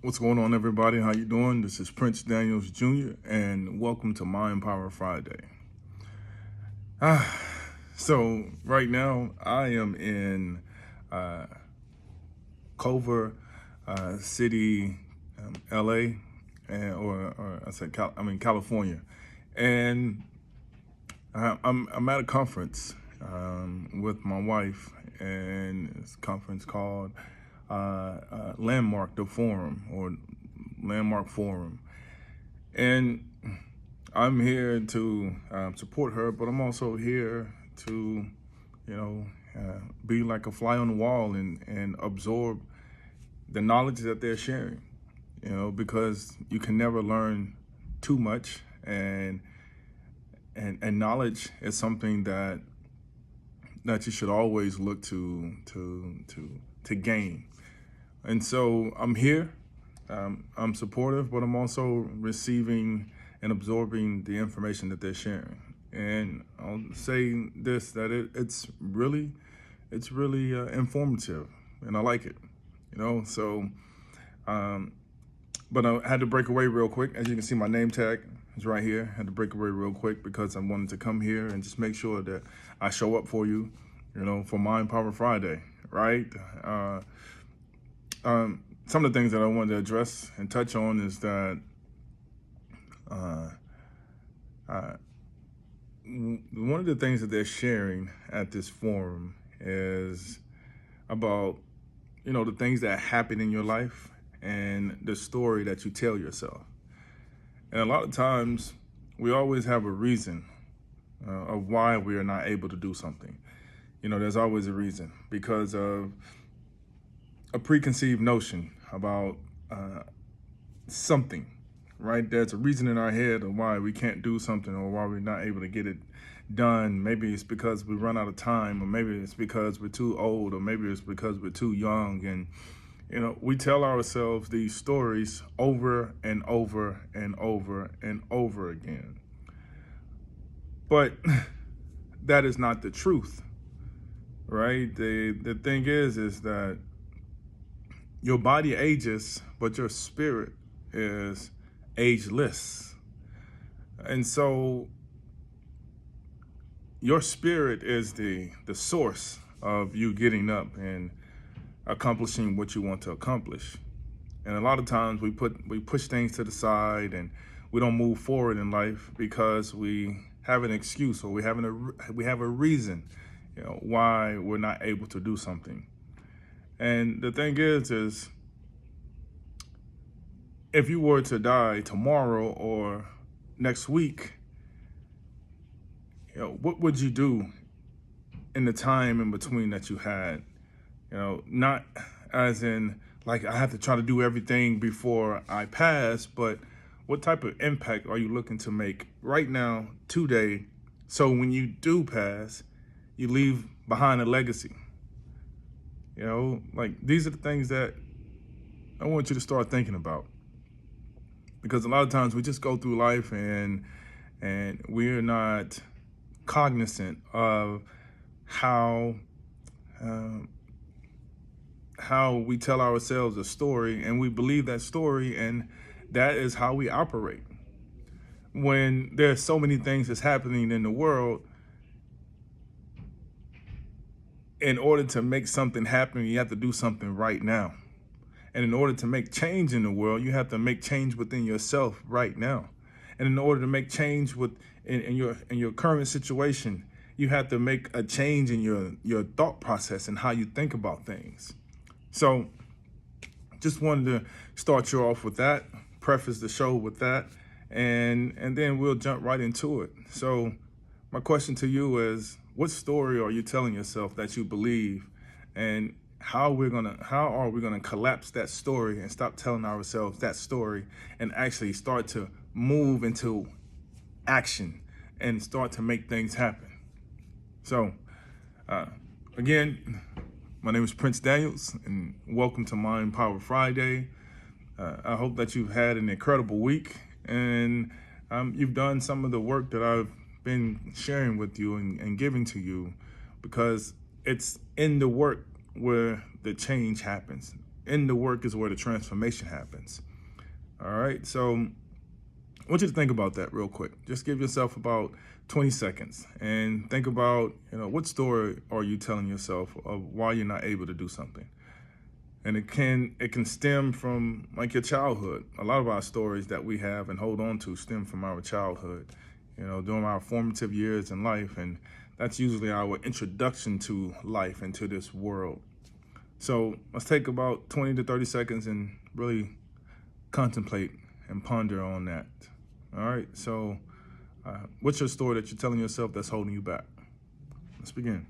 What's going on, everybody? How you doing? This is Prince Daniels Jr. and welcome to Mindpower Friday. So right now I am in uh, Culver City, LA, or I said I'm in California, and I'm at a conference with my wife, and it's a conference called Landmark the Forum or Landmark Forum, and I'm here to support her, but I'm also here to, you know, be like a fly on the wall and absorb the knowledge that they're sharing, because you can never learn too much, and knowledge is something that you should always look to gain. And so I'm here. I'm supportive, but I'm also receiving and absorbing the information that they're sharing. And I'll say this: that it's really informative, and I like it. So but I had to break away real quick. As you can see, my name tag is right here. I had to break away real quick because I wanted to come here and just make sure that I show up for you, for Mindpower Friday, right? Some of the things that I wanted to address and touch on is that one of the things that they're sharing at this forum is about, the things that happen in your life and the story that you tell yourself. And a lot of times we always have a reason of why we are not able to do something. There's always a reason because of a preconceived notion about something, right? There's a reason in our head of why we can't do something or why we're not able to get it done. Maybe it's because we run out of time, or maybe it's because we're too old, or maybe it's because we're too young. And, we tell ourselves these stories over and over and over and over again. But that is not the truth, right? The thing is that your body ages, but your spirit is ageless. And so your spirit is the source of you getting up and accomplishing what you want to accomplish. And a lot of times we push things to the side and we don't move forward in life because we have an excuse, or we have a reason, why we're not able to do something. And the thing is if you were to die tomorrow or next week, what would you do in the time in between that you had? Not as in like I have to try to do everything before I pass, but what type of impact are you looking to make right now, today, so when you do pass, you leave behind a legacy? Like these are the things that I want you to start thinking about. Because a lot of times we just go through life and we're not cognizant of how we tell ourselves a story, and we believe that story, and that is how we operate. When there's so many things that's happening in the world, in order to make something happen, you have to do something right now. And in order to make change in the world, you have to make change within yourself right now. And in order to make change in your current situation, you have to make a change in your thought process and how you think about things. So just wanted to start you off with that, preface the show with that, and then we'll jump right into it. So my question to you is, what story are you telling yourself that you believe, and how are we gonna collapse that story and stop telling ourselves that story and actually start to move into action and start to make things happen? So again, my name is Prince Daniels, and welcome to Mindpower Friday. I hope that you've had an incredible week, and you've done some of the work that I've been sharing with you and giving to you, because it's in the work where the change happens. in the work is where the transformation happens. All right, so I want you to think about that real quick. Just give yourself about 20 seconds and think about, what story are you telling yourself of why you're not able to do something? And it can stem from like your childhood. A lot of our stories that we have and hold on to stem from our childhood, during our formative years in life. And that's usually our introduction to life and to this world. So let's take about 20 to 30 seconds and really contemplate and ponder on that. All right, so what's your story that you're telling yourself that's holding you back? Let's begin.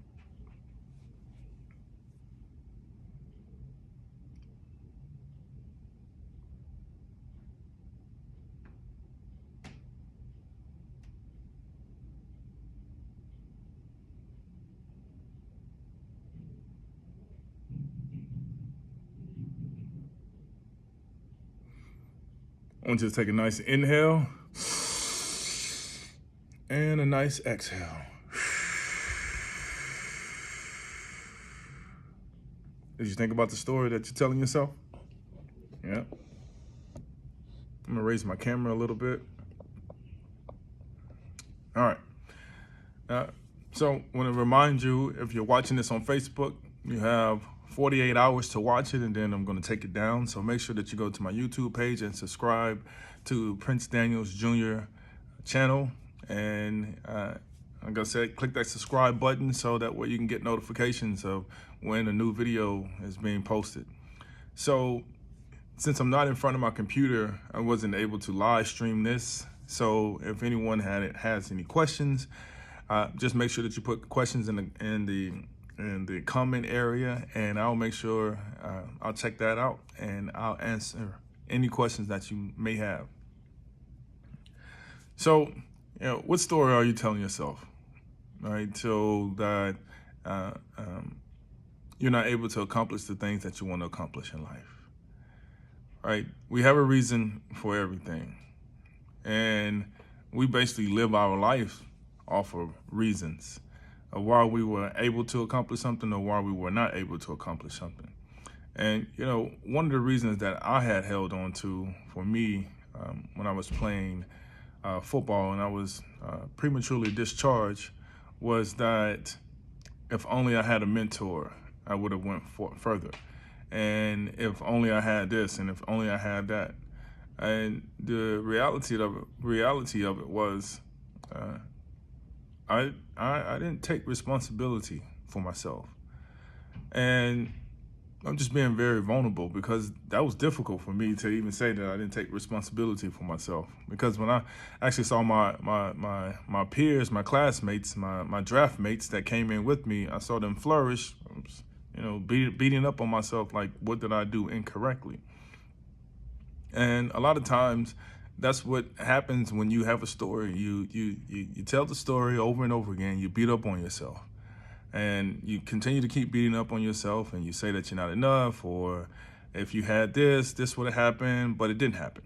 I want you to take a nice inhale and a nice exhale. Did you think about the story that you're telling yourself? Yeah. I'm gonna raise my camera a little bit. All right. So I want to remind you, if you're watching this on Facebook, you have 48 hours to watch it, and then I'm going to take it down. So make sure that you go to my YouTube page and subscribe to Prince Daniels Jr. channel. And like I said, click that subscribe button so that way you can get notifications of when a new video is being posted. So since I'm not in front of my computer, I wasn't able to live stream this. So if anyone has any questions, just make sure that you put questions in the comment area, and I'll make sure I'll check that out and I'll answer any questions that you may have. So, what story are you telling yourself, right? So that you're not able to accomplish the things that you want to accomplish in life, right? We have a reason for everything, and we basically live our life off of reasons of why we were able to accomplish something or why we were not able to accomplish something. And, one of the reasons that I had held on to for me when I was playing football and I was prematurely discharged was that if only I had a mentor, I would have went further. And if only I had this, and if only I had that. And the reality of it was I didn't take responsibility for myself. And I'm just being very vulnerable because that was difficult for me to even say that I didn't take responsibility for myself. Because when I actually saw my peers, my classmates, my draft mates that came in with me, I saw them flourish, beating up on myself like, what did I do incorrectly? And a lot of times that's what happens when you have a story. You tell the story over and over again, you beat up on yourself. And you continue to keep beating up on yourself, and you say that you're not enough, or if you had this would have happened, but it didn't happen.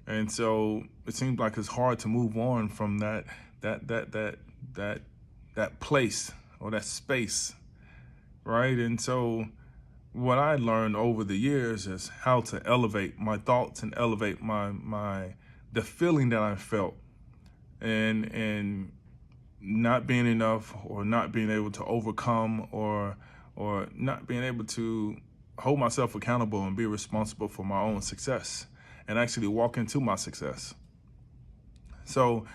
And so it seems like it's hard to move on from that place or that space, right? And so what I learned over the years is how to elevate my thoughts and elevate the feeling that I felt, and not being enough, or not being able to overcome, or not being able to hold myself accountable and be responsible for my own success and actually walk into my success. So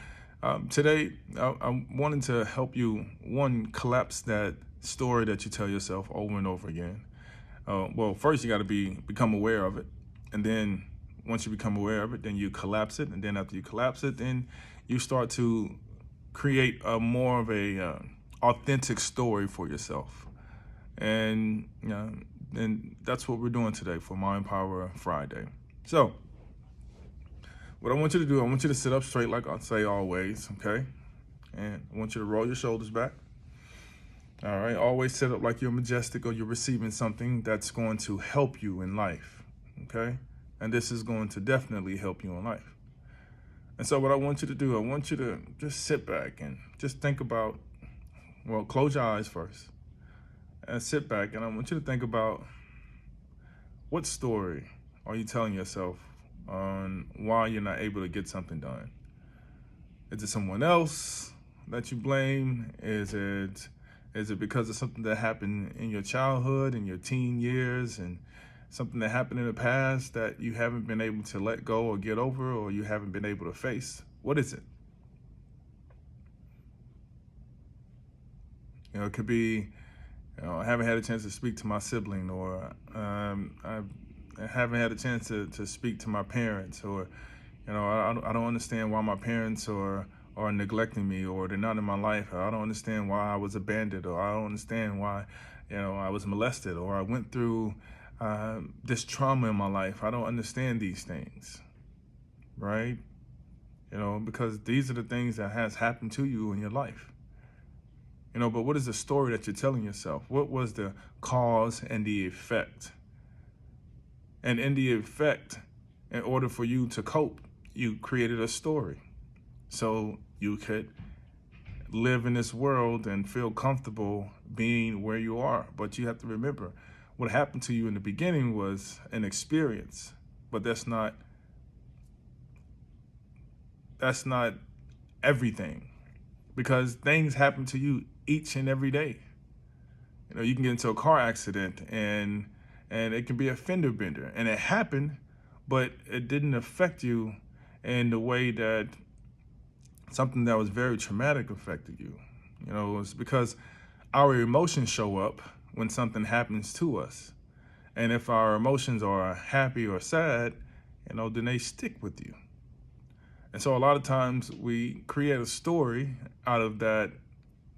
today I'm wanting to help you, one, collapse that story that you tell yourself over and over again. Well, first you got to become aware of it. And then once you become aware of it, then you collapse it. And then after you collapse it, then you start to create more of a authentic story for yourself. And that's what we're doing today for Mindpower Friday. So what I want you to do, I want you to sit up straight like I say always, okay? And I want you to roll your shoulders back. All right, always sit up like you're majestic or you're receiving something that's going to help you in life, okay? And this is going to definitely help you in life. And so what I want you to do, I want you to just sit back and just think about, well, close your eyes first and sit back, and I want you to think about What story are you telling yourself on why you're not able to get something done? Is it someone else that you blame? Is it because of something that happened in your childhood, in your teen years, and something that happened in the past that you haven't been able to let go or get over, or you haven't been able to face? What is it? It could be, I haven't had a chance to speak to my sibling, or I haven't had a chance to speak to my parents, or I don't understand why my parents are neglecting me, or they're not in my life. Or I don't understand why I was abandoned, or I don't understand why I was molested, or I went through this trauma in my life. I don't understand these things, right? Because these are the things that has happened to you in your life. But what is the story that you're telling yourself? What was the cause and the effect? And in the effect, in order for you to cope, you created a story so you could live in this world and feel comfortable being where you are. But you have to remember, what happened to you in the beginning was an experience, but that's not everything, because things happen to you each and every day. You can get into a car accident and it can be a fender bender, and it happened, but it didn't affect you in the way that something that was very traumatic affected you. It's because our emotions show up when something happens to us. And if our emotions are happy or sad, then they stick with you. And so a lot of times we create a story out of that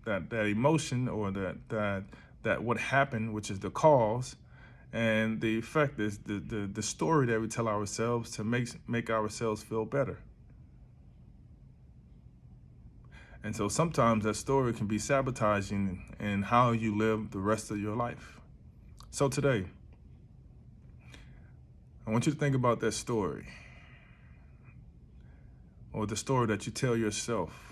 emotion, or that what happened, which is the cause, and the effect is the story that we tell ourselves to make ourselves feel better. And so sometimes that story can be sabotaging in how you live the rest of your life. So today, I want you to think about that story, or the story that you tell yourself